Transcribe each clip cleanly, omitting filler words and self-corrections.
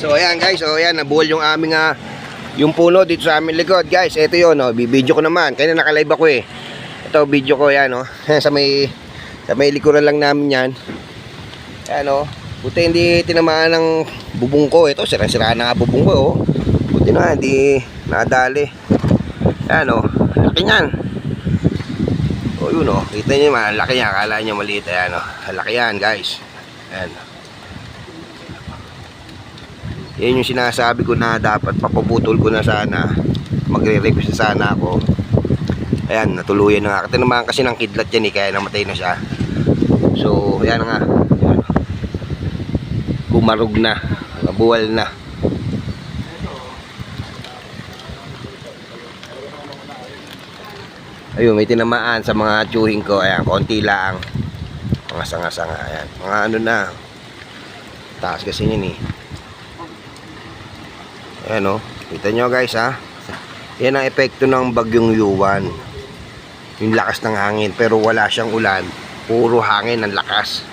So ayan guys, so ayan nabuhol yung aming yung puno dito sa aming likod guys. Ito yun, bibidyo ko naman. Kaya naka-live ako eh. Ito video ko yan sa may likuran lang namin yan. Ayan buti hindi tinamaan ng bubong ko. Ito sira-sira na nga bubong ko Buti na hindi nadali. Ayan laki niyan. Yun kita niyo man, laki niya. Akala niyo maliit. Ayan laki yan guys. Ayan. Yan yung sinasabi ko na dapat papuputol ko na sana. Magre-request sana ako. Ayan, natuluyan na nga. Tinamaan kasi ng kidlat yan kaya namatay na siya. So, ayan nga. Ayan. Bumarog na. Nabuwal na. Ayun, may tinamaan sa mga tsuhing ko. Ayan, konti lang. Mga sanga-sanga. Ayan, mga na. Taas kasi yun Ayan kita nyo guys yan ang epekto ng bagyong Yuan, yung lakas ng hangin pero wala siyang ulan, puro hangin ang lakas.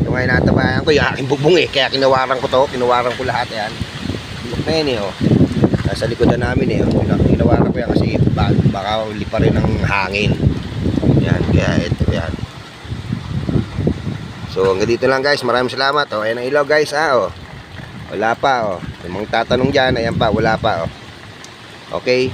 Ito nga yung natabayan ko yung aking bubong kaya kinawaran ko lahat. Ayan look na yan nasa likodan namin kinawaran ko yan kasi baka lipa rin ng hangin. Yan kaya ito yan. So hanggang dito lang guys, maraming salamat. Ayan ang ilaw guys wala pa yung mga tatanong dyan, ayan pa, wala pa okay.